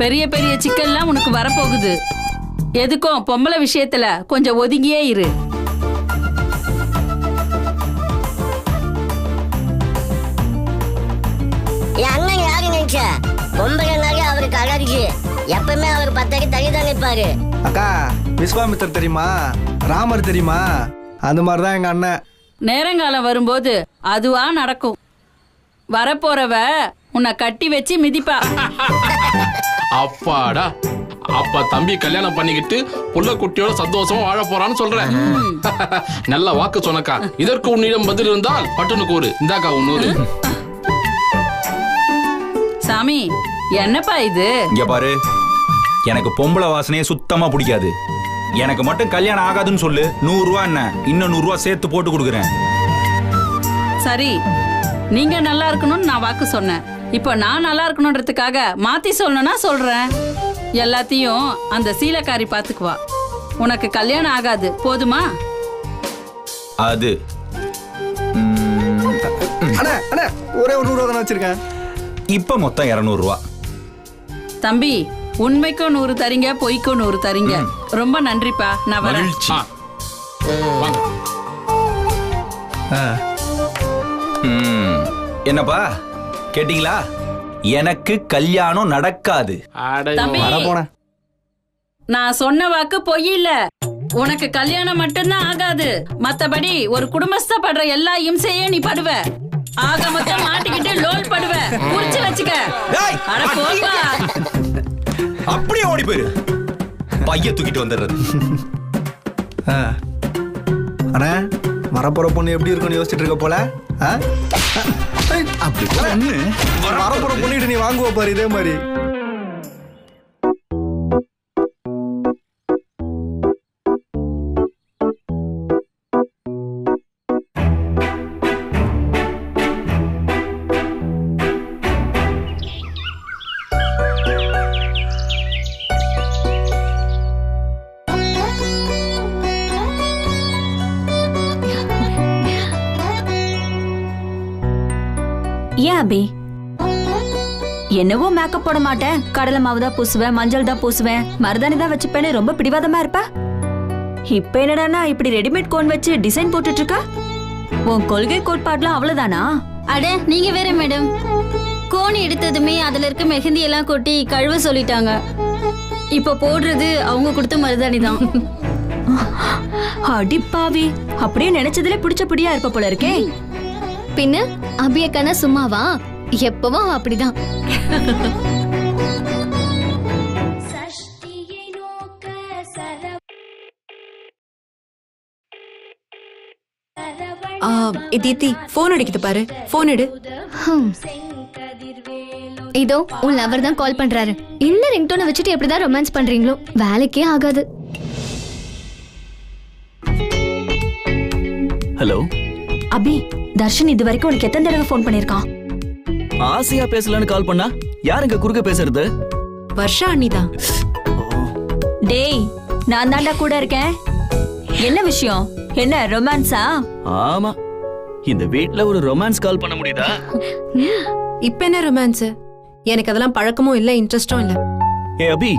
பெரிய பெரிய சிக்கல்லாம் உனக்கு வரப்போகுது. எதுக்கும் பொம்பளை விஷயத்துல கொஞ்சம் ஒதுங்கியே இரு. அண்ணன் யாரு நினைச்ச? பொம்பளைனாலே அவருக்கு அழகு. எப்பவுமே அவர் 10 அடி தள்ளி தான் நிற்பாரு. அக்கா, விஸ்வாமித்தர் தெரியுமா? ராமர் தெரியுமா? அந்த மாதிரிதான் எங்க அண்ணன். நேரங்காலம் வரும்போது அதுவா நடக்கும். வரப்போறவ உன்னை கட்டி வச்சு மிதிப்பா. அப்பாடா, அப்பா தம்பி கல்யாணம் பண்ணிக்கிட்டு புள்ள குட்டியோட சந்தோஷமா வாழ போறான்னு சொல்றேன். நல்ல வாக்கு சொன்னக்கா. இதற்கு உன்னிடம் பதில் இருந்தால் பட்டுன்னு கூறு. இந்தாக்கா உன்னூறு. சாமி, என்னப்பா இது? இங்க பாரு, எனக்கு பொம்பளை வாசனையே சுத்தமா பிடிக்காது. எனக்கு மட்டும் கல்யாணம் ஆகாதுன்னு சொல்லு. 100 ரூபா என்ன, இன்னும் 100 ரூபா சேர்த்து போட்டு கொடுக்குறேன். சரி, நீங்க நல்லா இருக்கணும்னு நான் வாக்கு சொன்னேன். இப்போ நான் நல்லா இருக்கணும்ன்றதுக்காக மாத்தி சொல்லணும்னா சொல்றேன். எல்லாத்தையும் அந்த சீலக்காரி பாத்துக்குவா. உனக்கு கல்யாணம் ஆகாது, போதுமா? அது அண்ணா அண்ணா, ஒரே ஒரு 100 ரூபா தானே வச்சிருக்கேன். இப்ப மொத்தம் 200 ரூபா. தம்பி, உண்மைக்கும் 100 தரீங்க, பொய்க்கும் 100 தரீங்க. ரொம்ப நன்றிப்பா, நான் வரேன். என்னப்பா கேட்டீங்களா? எனக்கு கல்யாணம் நடக்காது. தம்பி, நான் சொன்ன வாக்கு பொய் இல்ல. உனக்கு கல்யாணம் மட்டும்தான் ஆகாது, மத்தபடி ஒரு குடும்பஸ்தப்படுற எல்லா இம்சையும் நீ படுவ. ஆக மொத்தம் மாட்டிக்கிட்டு லோல் படுவ. குறிச்சு வச்சுக்க. அட போப்பா. அப்படியே ஓடி போயிரு. பைய தூக்கிட்டு வந்துடுறது. அண்ணா, வரப்போற பொண்ணு எப்படி இருக்கும்னு யோசிச்சுட்டு இருக்க போல. அப்படி வரப்போற பொண்ணுகிட்ட நீ வாங்குவ பாரு இதே மாதிரி. ஏன் அபி? என்னவோ மேக்கப் போட மாட்டேன், கடலை மாவு தான் பூசுவேன், மஞ்சள் தான் பூசுவேன், மருதாணி தான் வச்சுப்பேன்னு ரொம்ப பிடிவாதமா இருப்ப. இப்ப என்னடானா இப்படி ரெடிமேட் கோன் வச்சு டிசைன் போட்டுட்டு இருக்கா? உன் கொள்கை கோட்பாடுலாம் அவ்வளவுதானா? அட நீங்க வேற மேடம். கோன் எடுத்ததுமே அதுல இருக்க மெஹந்தி எல்லாம் கொட்டி கழுவ சொல்லிட்டாங்க. இப்ப போடுறது அவங்க கொடுத்த மருதாணி தான். அடிப்பாவி, அப்படியே நினைச்சதுல பிடிச்ச பிடியா இருப்ப போல இருக்கே. பின்ன அபியக்கான சும்மாவா? எப்பவும் அப்படிதான். தீப்தி, போன் அடிக்குது பாரு, போன் எடு. இதோ உன் லவர் தான் கால் பண்றாரு. இந்த ரிங்டோனை வச்சுட்டு எப்படிதான் ரொமான்ஸ் பண்றீங்களோ, வேலைக்கே ஆகாது. ஹலோ அபி, தர்ஷன் இது வரைக்கும் உனக்கு எத்தனை தடவை போன் பண்ணிருக்கான்? ஆசையா பேசலான்னு கால் பண்ணா யாருங்க குறுக்க பேசுறது? வர்ஷா அண்ணிதான். டேய், நான் தாண்டா கூட இருக்கேன். என்ன விஷயம்? என்ன ரொமான்ஸா? ஆமா, இந்த வீட்ல ஒரு ரொமான்ஸ் கால் பண்ண முடியுதா? இப்ப என்ன ரொமான்ஸ்? எனக்கு அதெல்லாம் பழக்கமும் இல்ல, இன்ட்ரெஸ்டும் இல்ல. ஏ அபி,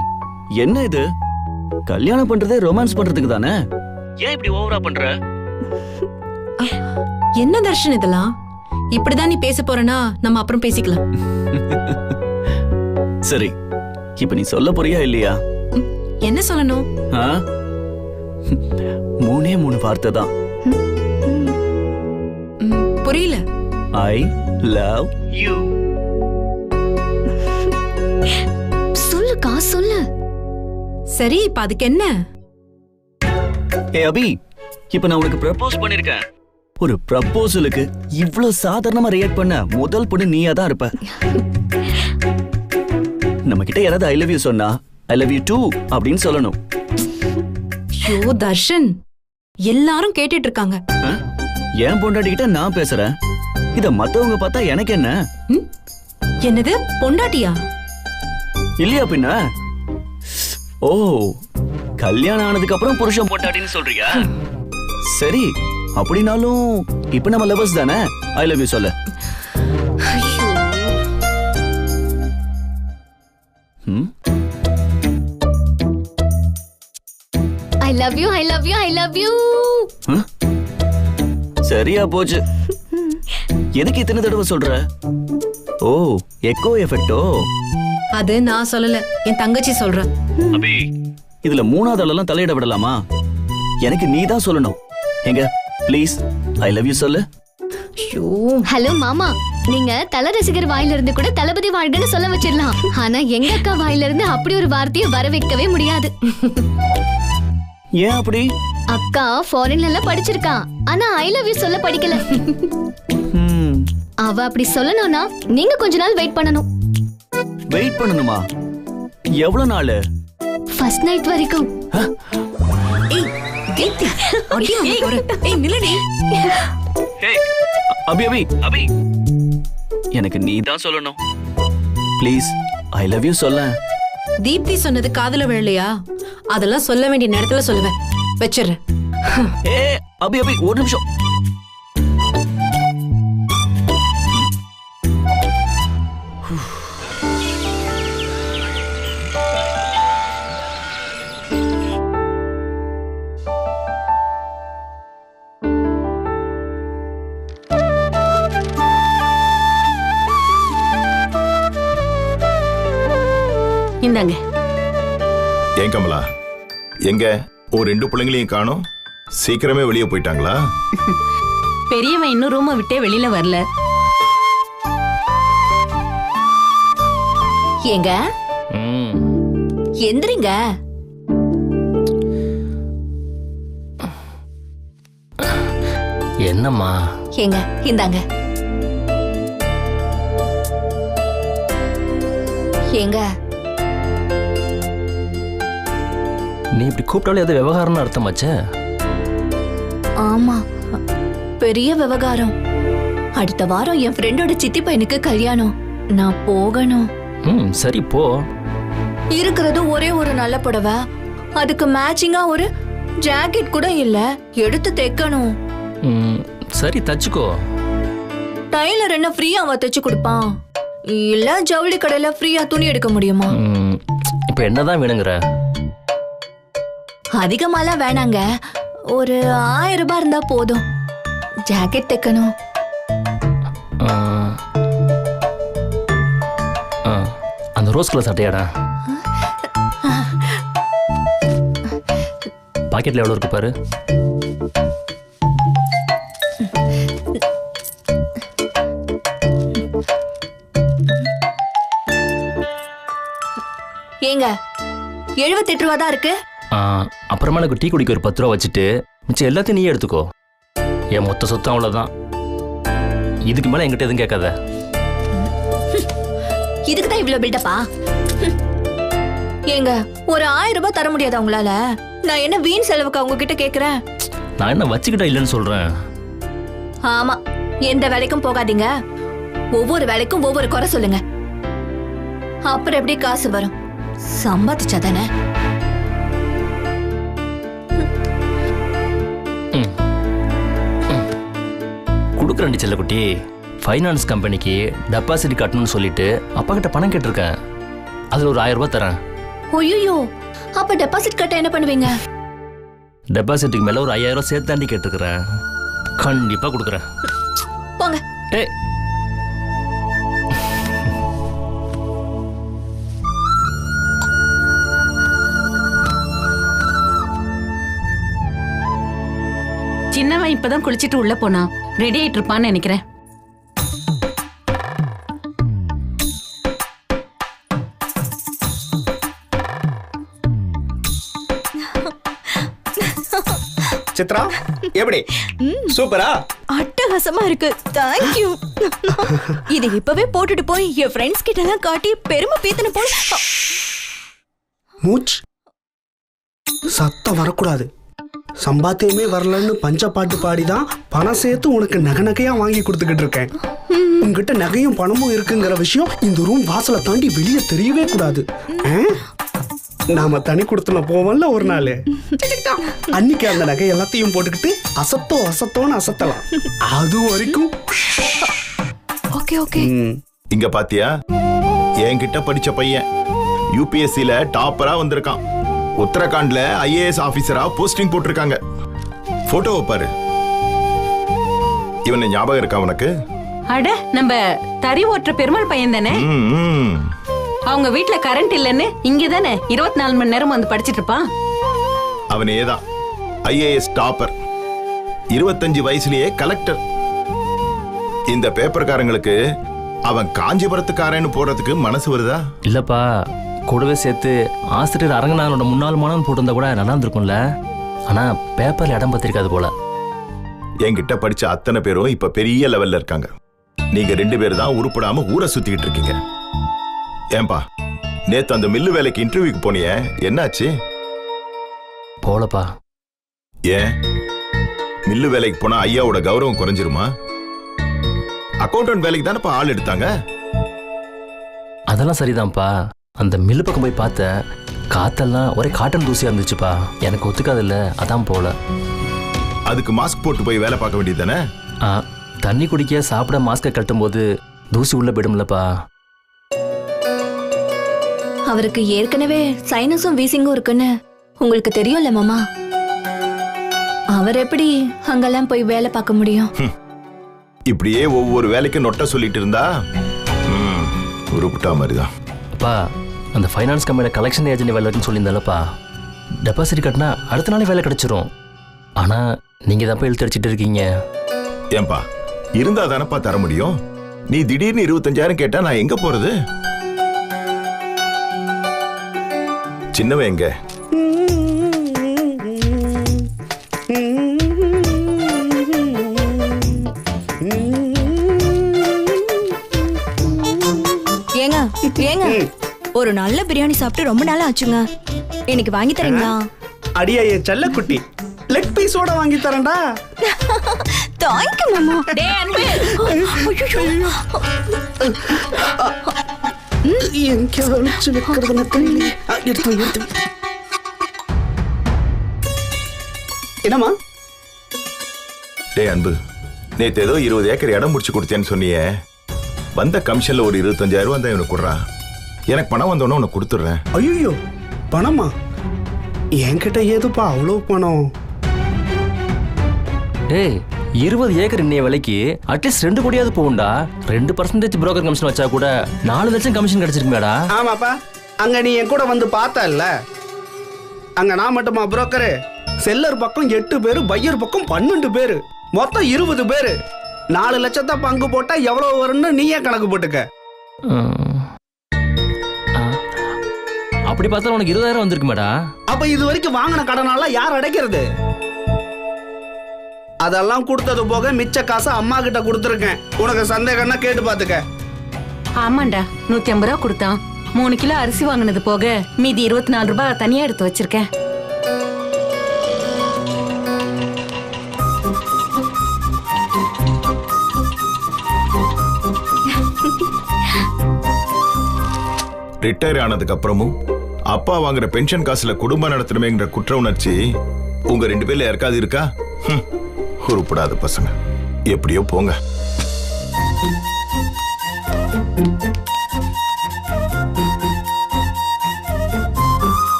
என்ன இது? கல்யாணம் பண்றதே ரொமான்ஸ் பண்றதுக்கு தானே? ஏன் இப்படி ஓவரா பண்ற? என்ன தர்ஷன் இதெல்லாம்? இப்படிதான் நீ பேச போறனா நம்ம அப்புறம் பேசிக்கலாம். சரி, இப்ப நீ சொல்ல போறியா இல்லையா? என்ன சொல்லணும்? 3 வார்த்தை தான். புரியல. I love you. சொல்லுக்கா, சொல்லு. சரி, இப்ப அதுக்கு என்ன? ஏ அபி, இப்ப நான் உனக்கு ப்ரப்போஸ் பண்ணிருக்கேன். ஒரு ப்ரப்போசலுக்கு இவ்ளோ சாதாரணமா ரியாக்ட் பண்ண முதல் பொண்ணு நீயா தான் இருப்ப. நம்ம கிட்ட யாராவது ஐ லவ் யூ சொன்னா ஐ லவ் யூ டூ அப்படின்னு சொல்லணும். ஐயோ தர்ஷன், எல்லாரும் கேட்டுட்டு இருக்காங்க. ஏன் பொண்டாட்டி கிட்ட நான் பேசுறேன், இத மத்தவங்க பார்த்தா எனக்கு என்ன? என்னது பொண்டாட்டியா? இல்லையா பின்ன? ஓ, கல்யாணம் ஆனதுக்கு அப்புறம் புருஷன் பொண்டாட்டின்னு சொல்றியா? சரி, அப்படினாலும் இப்ப நம்ம லவர்ஸ் தானே. ஐ லவ் யூ சொல்லு. ஐ love you I love you I love you. சரியா போச்சு. எதுக்கு இத்தனை தடவை சொல்ற? ஓ, எக்கோ எஃபெக்டோ? அது நான் சொல்லல, என் தங்கச்சி சொல்றேன். அபி, இதுல மூணாவது ஆளெல்லாம் தலையிட விடலாமா? எனக்கு நீ தான் சொல்லணும். எங்க ப்ளீஸ் ஐ லவ் யூ சொல்லு. ஹலோ மாமா, நீங்க தல ரசிகர் வாயில இருந்து கூட தளபதி வாழ்கன்னு சொல்ல வச்சிடலாம். ஆனா எங்க அக்கா வாயில இருந்து அப்படி ஒரு வார்த்தையை வர வைக்கவே முடியாது. ஏன் அப்படி? அக்கா ஃபாரின்ல எல்லாம் படிச்சிருக்கா, ஆனா ஐ லவ் யூ சொல்ல படிக்கல. அவ அப்படி சொல்லணும்னா நீங்க கொஞ்ச நாள் வெயிட் பண்ணணும். வெயிட் பண்ணணுமா? எவ்வளவு நாள்? ஃபர்ஸ்ட் நைட் வரைக்கும். அபி அபி அபி, எனக்கு நீ தான் சொல்லணும். ப்ளீஸ் ஐ லவ் யூ சொல்ல. தீப்தி சொன்னது காதுல விழலையா? அதெல்லாம் சொல்ல வேண்டிய நேரத்துல சொல்லுவேன். வச்சிடுறேன். ஏ அபி அபி, ஒரு நிமிஷம். இந்தாங்க. ஏன் கமலா, எங்க ஒரு 2 பிள்ளைங்களையும் காணோம்? சீக்கிரமே வெளியே போயிட்டாங்களா? பெரியவன் இன்னும் ரூமை விட்டே வெளியில வரல. ஏங்க எந்திரிங்க. என்னம்மா? ஏங்க இந்தாங்க. ஏங்க நீ இப்படி கூப்பிட்டாலே அது விவகாரம்னு அர்த்தமாச்சே. ஆமா, பெரிய விவகாரம். அடுத்த வாரம் என் ஃப்ரெண்டோட சித்தி பையனுக்கு கல்யாணம். நான் போகணும். சரி போ. இருக்கிறது ஒரே ஒரு நல்ல புடவை, அதுக்கு மேட்சிங்கா ஒரு ஜாக்கெட் கூட இல்ல. எடுத்து தைக்கணும். சரி தச்சுக்கோ. டைலர் என்ன ஃப்ரீயாவா தைச்சு கொடுப்பான்? இல்ல ஜவுளி கடையில ஃப்ரீயா துணி எடுக்க முடியுமா? இப்ப என்னதான் வேணுங்கிற? அதிகமாலாம் வேணாங்க, ஒரு 1000 ரூபாய் இருந்தா போதும். ஜாக்கெட் தைக்கணும். அந்த ரோஸ் கலர் சட்டையாடா. பாக்கெட்ல எவ்வளவு இருக்கு பாரு. ஏங்க 78 ரூபா தான் இருக்கு. அப்புறமா எனக்கு டீ குடிக்க ஒரு 10 ரூபா வச்சுட்டு மிச்சம் எல்லாத்தையும் நீயே எடுத்துக்கோ. என் மொத்த சொத்தம் அவ்வளவுதான். இதுக்கு மேல என்கிட்ட எதுவும் கேட்காத. இதுக்கு தான் இவ்வளவு பில்டப்பா? ஏங்க ஒரு 1000 ரூபாய் தர முடியாதா உங்களால? நான் என்ன வீண் செலவுக்கு அவங்க கிட்ட கேக்குறேன்? நான் என்ன வச்சுக்கிட்டா இல்லைன்னு சொல்றேன். ஆமா, எந்த வேலைக்கும் போகாதீங்க. ஒவ்வொரு வேலைக்கும் ஒவ்வொரு குறை சொல்லுங்க. அப்புறம் எப்படி காசு வரும்? சம்பாதிச்சாதானே. கொடுக்குறேன் செல்லக்குட்டி. ஃபைனான்ஸ் கம்பெனிக்கு டெபாசிட் கட்டணும்னு சொல்லிட்டு அப்பா கிட்ட பணம் கேட்டிருக்கேன். அதுல ஒரு 1000 ரூபாய் தரேன். ஐயோ, அப்ப டெபாசிட் கட்ட என்ன பண்ணுவீங்க? டெபாசிட்டுக்கு மேல ஒரு 5000 ரூபாய் சேர்த்து தாண்டி கேட்டிருக்கிறேன். கண்டிப்பா கொடுக்குறேன். போங்க. சின்னவன் இப்பதான் குளிச்சிட்டு உள்ள போனா. ரெடி ஆயிட்டு இருப்பான்னு நினைக்கிறேன். சித்ரா, எப்படி? சூப்பரா? அட்டகாசமா இருக்கு. Thank you. இது இப்பவே போட்டுட்டு போய் என் ஃப்ரெண்ட்ஸ் கிட்ட எல்லாம் காட்டி பெருமை பீத்தன போல. மூச், சத்தம் வரக்கூடாது. சம்பாத்தியமே வரலன்னு பஞ்ச பாட்டு பாடிதான் பணம் சேர்த்து உனக்கு நகை நகையா வாங்கி கொடுத்துக்கிட்டு இருக்கேன். உங்ககிட்ட நகையும் பணமும் இருக்குங்கிற விஷயம் இந்த ரூம் வாசலை தாண்டி வெளியே தெரியவே கூடாது. நாம தனி கொடுத்துன போவோம்ல ஒரு நாள், அன்னைக்கு அந்த நகை எல்லாத்தையும் போட்டுக்கிட்டு அசத்தோன்னு அசத்தலாம். அது வரைக்கும் ஓகே ஓகே. இங்க பாத்தியா, என்கிட்ட படிச்ச பையன் யூபிஎஸ்சில டாப்பரா வந்திருக்கான். உத்தரகாண்ட்ல ஐஏஎஸ் ஆபீசரா போஸ்டிங் போட்டிருக்காங்க. போட்டோவை பாரு. இவனை ஞாபகம் இருக்கா உனக்கு? அட, நம்ம தறி ஓட்டுற பெருமாள் பையன் தானே? அவங்க வீட்ல கரண்ட் இல்லன்னு இங்க தானே 24 மணி நேரம் வந்து படிச்சிட்டு இருப்பான். அவனே தான் ஐஏஎஸ் டாப்பர். 25 வயசுலயே கலெக்டர். இந்த பேப்பர்காரங்களுக்கு அவன் காஞ்சிபுரத்துக்காரன்னு போறதுக்கு மனசு வருதா? இல்லப்பா, கூடவே சேர்த்து ஆசிரியர் அரங்கநாதனோட முன்னாள் மாணவன் போட்டிருந்தா கூட நல்லா இருந்திருக்கும்ல. ஆனா பேப்பர்ல இடம் பத்திருக்காது போல. என்கிட்ட படிச்ச அத்தனை பேரும் இப்ப பெரிய லெவல்ல இருக்காங்க. நீங்க 2 பேர் தான் உருப்படாம ஊரை சுத்திக்கிட்டு இருக்கீங்க. ஏன்பா, நேத்து அந்த மில்லு வேலைக்கு இன்டர்வியூக்கு போனியே, என்னாச்சு? போலப்பா. ஏன்? மில்லு வேலைக்கு போனா ஐயாவோட கௌரவம் குறைஞ்சிருமா? அக்கௌண்டன்ட் வேலைக்கு தானப்பா ஆள் எடுத்தாங்க. அதெல்லாம் சரிதான்ப்பா. அந்த மில்லு பக்கம் போய் பார்த்தேன், காத்தெல்லாம் ஒரே காட்டன் தூசியா இருந்துச்சுப்பா. எனக்கு ஒத்துக்காது இல்ல, அதான் போல. அதுக்கு மாஸ்க் போட்டு போய் வேலை பார்க்க வேண்டியது தானே? தண்ணி குடிக்க சாப்பிட மாஸ்கை கட்டும் போது தூசி உள்ள போயிடும்லப்பா. அவருக்கு ஏற்கனவே சைனஸும் வீசிங்கும் இருக்குன்னு உங்களுக்கு தெரியும்ல மாமா. அவர் எப்படி அங்கெல்லாம் போய் வேலை பார்க்க முடியும்? இப்படியே ஒவ்வொரு வேலைக்கும் நொட்ட சொல்லிட்டு இருந்தா உருப்பிட்டா மாதிரிதான். அப்பா, அந்த ஃபைனான்ஸ் கம்பெனியில் கலெக்ஷன் ஏஜென்ட் வேலை இருக்குன்னு சொல்லியிருந்தாலப்பா. டெபாசிட் கட்டினா அடுத்த நாளே வேலை கிடைச்சிரும். ஆனா நீங்க தான் போய் இழுத்து அடிச்சிட்டு இருக்கீங்க. ஏன்பா, இருந்தா தானப்பா தர முடியும். நீ திடீர்னு 25,000 கேட்டா நான் எங்க போறது? சின்னவன் எங்க? ஏங்க ஏங்க, ஒரு நல்ல பிரியாணி சாப்பிட்டு ரொம்ப நாள் ஆச்சுங்க. எனக்கு வாங்கி தரீங்களா? அடியா என் செல்லக்குட்டி, லெக் பீஸோட வாங்கி தரேன்டா. தேங்க் யூ மாமா. டேய் அன்பு, எங்க வலிச்சு வைக்கிறதுன்னு தெரியல. எடுத்து என்னம்மா? டேய் அன்பு, நேத்து ஏதோ 20 ஏக்கர் இடம் முடிச்சு கொடுத்தேன்னு சொன்னியே, வந்த கமிஷன்ல ஒரு 25,000 தான் இவனுக்கு கொடுறா. எனக்கு பணம் வந்தோன்னு உனக்கு கொடுத்துட்றேன். ஐயோ, பணமா? என்கிட்ட ஏதுப்பா அவ்வளோ பணம்? டேய், 20 ஏக்கர் இன்னைய விலைக்கு அட்லீஸ்ட் 2 கோடியாவது போகும்டா. 2% புரோக்கர் கமிஷன் வச்சா கூட 4 லட்சம் கமிஷன் கிடைச்சிருக்குமேடா. ஆமாப்பா, அங்க நீ என் கூட வந்து பார்த்தல்ல, அங்க நான் மட்டுமா புரோக்கரு? செல்லர் பக்கம் 8 பேரு, பையர் பக்கம் 12 பேரு, மொத்தம் 20 பேரு. 4 லட்சத்தை பங்கு போட்டா எவ்வளவு வரும்னு நீயே கணக்கு போட்டுக்க. அப்படி பார்த்தா உனக்கு 20,000 வந்திருக்குமேடா. அப்ப இது வரைக்கும் வாங்கின கடனால யார் அடைக்கிறது? அதெல்லாம் கொடுத்தது போக மிச்ச காசை அம்மா கிட்ட கொடுத்துருக்கேன். உனக்கு சந்தேகம்னா கேட்டு பாத்துக்க. ஆமாண்டா, 150 ரூபா கொடுத்தான். 3 கிலோ அரிசி வாங்கினது போக மீதி 24 ரூபாய் தனியா எடுத்து வச்சிருக்கேன். ரிட்டையர் ஆனதுக்கு அப்புறமும் அப்பா வாங்குற பென்ஷன் காசுல குடும்பம் நடத்தணுமேங்கிற குற்ற உணர்ச்சி உங்க 2 பேர்ல யாருக்காவது இருக்கா? உருப்படாத பசங்க. எப்படியோ போங்க.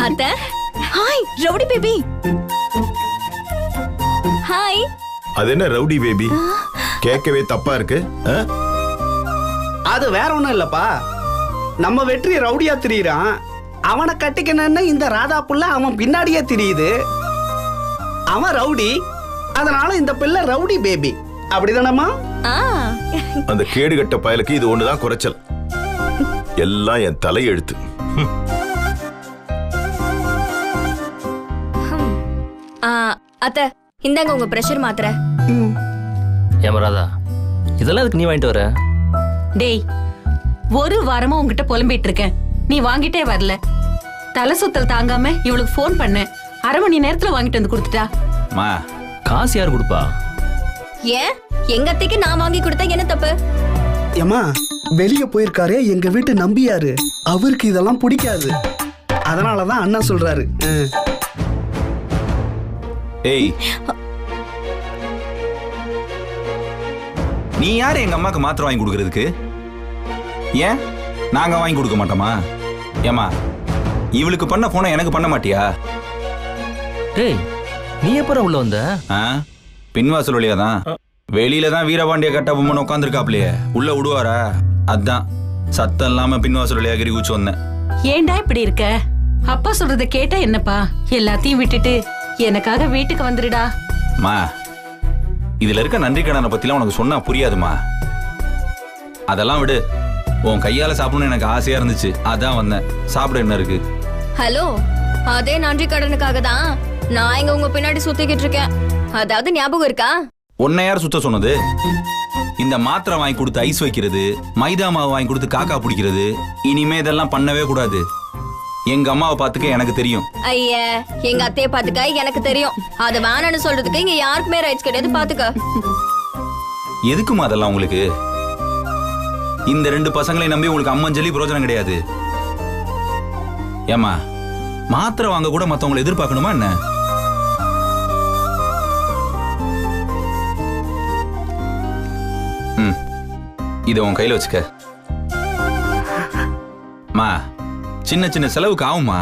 அத்தை, ஹாய் ரவுடி பேபி. ஹாய். அது என்ன ரவுடி பேபி? கேட்கவே தப்பா இருக்கு. அது வேற ஒண்ணும் இல்லப்பா, நம்ம வெற்றி ரவுடியா திரியிறான். அவனை கட்டிக்கணும்னு இந்த ராதா புள்ள அவன் பின்னாடியே திரியுது. அவன் ரவுடி, அதனால இந்த பிள்ளை ரவுடி பேபி. அப்படிதானம்மா? அந்த கேடுகட்ட பயலுக்கு இது ஒண்ணுதான் குறைச்சல். எல்லாம் என் தலையெழுத்து. அத்தை, இந்தாங்க உங்க பிரஷர் மாத்திரை. ஏமராதா, இதெல்லாம் அதுக்கு நீ வாங்கிட்டு வர? டேய், ஒரு வாரமா உங்ககிட்ட புலம்பிட்டு இருக்கேன், நீ வாங்கிட்டே வரல. தலை சுத்தல் தாங்காம இவளுக்கு போன் பண்ண, 1/2 மணி நேரத்துல வாங்கிட்டு வந்து கொடுத்துட்டா. மா, காசு யார் கொடுப்பா? ஏன் எங்க அத்தைக்கு நான் வாங்கி கொடுத்தா என்ன தப்பு? ஏமா, வெளிய போயிருக்காரு எங்க வீட்டு நம்பியாரு, அவருக்கு இதெல்லாம் பிடிக்காது. அதனாலதான் அண்ணா சொல்றாரு. ஏய், நீ யாரு எங்க அம்மாக்கு மாத்திரை வாங்கி கொடுக்கறதுக்கு? ஏன் நாங்க வாங்கி கொடுக்க மாட்டோமா? ஏமா இவளுக்கு பண்ண போன எனக்கு பண்ண மாட்டியா? டேய் நீ எப்பறம் உள்ள வந்த? பின்வாசல் வழியா தான். வெளியில தான் வீரபாண்டிய கட்டபொம்மன் உட்காந்துருக்காப்லையே, உள்ள விடுவாரா? அதான் சத்தம் இல்லாம பின்வாசல் வழியா கிரி குச்சி வந்தேன். ஏண்டா இப்படி இருக்க? அப்பா சொல்றத கேட்டா என்னப்பா? எல்லாத்தையும் விட்டுட்டு எனக்காக வீட்டுக்கு வந்துடுடா. மா இதுல இருக்க நன்றி கடனை பத்திலாம் உனக்கு சொன்னா புரியாதுமா. அதெல்லாம் விடு. உன் கையால சாப்பிடணும்னு எனக்கு ஆசையா இருந்துச்சு, அதான் வந்தேன். சாப்பிட என்ன இருக்கு? ஹலோ, அதே நன்றி கடனுக்காக தான் நான் இங்க உங்க பின்னாடி சுத்திக்கிட்டு இருக்கேன். அதாவது ஞாபகம் இருக்கா? உன்னை யார் சுத்த சொன்னது? இந்த மாத்திரை வாங்கி கொடுத்து ஐஸ் வைக்கிறது, மைதா மாவு வாங்கி கொடுத்து காக்கா பிடிக்கிறது, இனிமே இதெல்லாம் பண்ணவே கூடாது. எங்க அம்மாவை பாத்துக்க எனக்கு தெரியும். ஐய, எங்க அத்தைய பாத்துக்க எனக்கு தெரியும். அத வேணான்னு சொல்றதுக்கு இங்க யாருக்குமே ரைட்ஸ் கிடையாது, பாத்துக்க. எதுக்குமா அதெல்லாம் உங்களுக்கு? இந்த 2 பசங்களை நம்பி உங்களுக்கு அம்மஞ்சலி பிரயோஜனம் கிடையாது. ஏமா மாத்திரை வாங்க கூட மத்தவங்களை எதிர்பார்க்கணுமா என்ன? இத உன் கையில வச்சுக்க. மா சின்ன சின்ன செலவுக்கு ஆகுமா?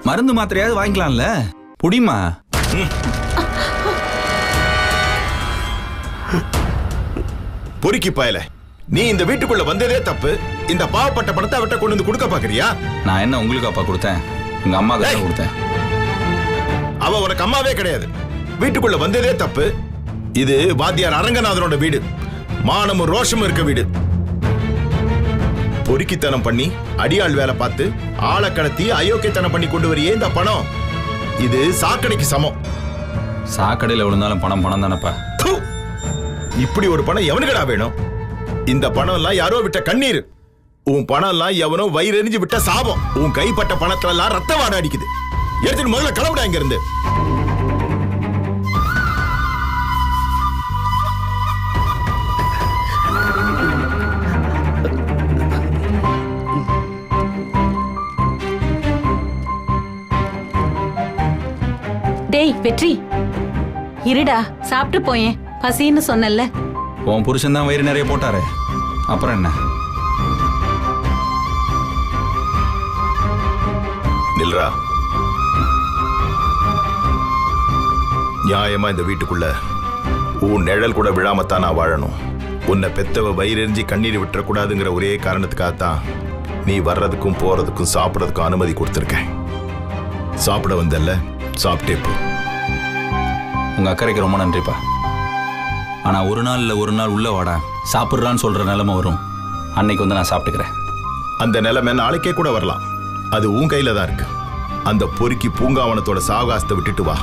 மருந்து மாத்திரையாவது வாங்கிக்கலாம்ல, புடிமா. பொறுக்கி பாயல, நீ இந்த வீட்டுக்குள்ள வந்ததே தப்பு. இந்த பாவப்பட்ட பணத்தை அவட்ட கொண்டு வந்து கொடுக்க பாக்குறியா? நான் என்ன உங்களுக்கு அப்பா கொடுத்தேன்? எங்க அம்மா கிட்ட கொடுத்தேன். அவ உனக்கு அம்மாவே கிடையாது. வீட்டுக்குள்ள வந்ததே தப்பு. இது வாத்தியார் அரங்கநாதனோட வீடு, மானமும் ரோஷமும் இருக்க வீடு. பொறுக்கித்தனம் பண்ணி அடியாள் வேலை பார்த்து ஆளை கடத்தி அயோக்கியத்தனம் பண்ணி கொண்டு வரியே இந்த பணம், இது சாக்கடைக்கு சமம். சாக்கடையில் விழுந்தாலும் பணம் பணம் தானப்பா. இப்படி ஒரு பணம் எவனுக்கடா வேணும்? இந்த பணம் எல்லாம் யாரோ விட்ட கண்ணீர். உன் பணம் எல்லாம் எவனோ வயிறெறிஞ்சு விட்ட சாபம். உன் கைப்பட்ட பணத்துல எல்லாம் ரத்த வாட அடிக்குது. எடுத்துட்டு முதல்ல கிளம்புடா இங்க இருந்து. டேய் வெற்றி, இருடா, சாப்பிட்டு போயேன், பசின்னு சொன்னல. உன் புருஷன் தான் வயிறு நிறைய போட்டாரு, அப்புறம் என்ன? நில்றா. நியாயமா இந்த வீட்டுக்குள்ள உன் நிழல் கூட விழாமத்தான் நான் வாழணும். உன்னை பெத்தவ வயிறெறிஞ்சி கண்ணீர் விட்டுறக்கூடாதுங்கிற ஒரே காரணத்துக்காகத்தான் நீ வர்றதுக்கும் போறதுக்கும் சாப்பிடறதுக்கும் அனுமதி கொடுத்துருக்கேன். சாப்பிட வந்தல்ல, சாப்பிட்டே போ. உங்க அக்கறைக்கு ரொம்ப நன்றிப்பா. ஆனா ஒரு நாள் இல்ல ஒரு நாள் உள்ள வாடா சாப்பிட்றான்னு சொல்ற நிலைமை வரும். அன்னைக்கு வந்து நான் சாப்பிட்டுக்கிறேன். அந்த நிலைமை நாளைக்கே கூட வரலாம். அது உன் கையில தான் இருக்கு. அந்த பொறுக்கி பூங்காவனத்தோட சாவகாசத்தை விட்டுட்டு வா.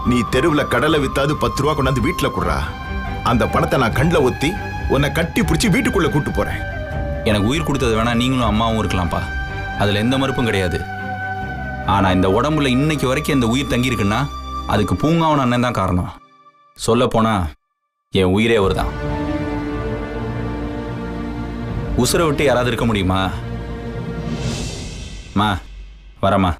நீ தெருவில் கடலை வித்தாது 10 ரூபா கொண்டாந்து வீட்டுல குடுறா. அந்த பணத்தை நான் கண்ணில் ஒத்தி உன்னை கட்டி பிடிச்சி வீட்டுக்குள்ள கூட்டு போறேன். எனக்கு உயிர் கொடுத்தது வேணா நீங்களும் அம்மாவும் இருக்கலாம்ப்பா, அதுல எந்த மறுப்பும் கிடையாது. ஆனா இந்த உடம்புல இன்னைக்கு வரைக்கும் இந்த உயிர் தங்கி இருக்குன்னா அதுக்கு பூங்காவன் அண்ணன் தான் காரணம். சொல்ல போனா என் உயிரே அவர் தான். உசுரை விட்டு யாராவது இருக்க முடியுமா? மா வரமா.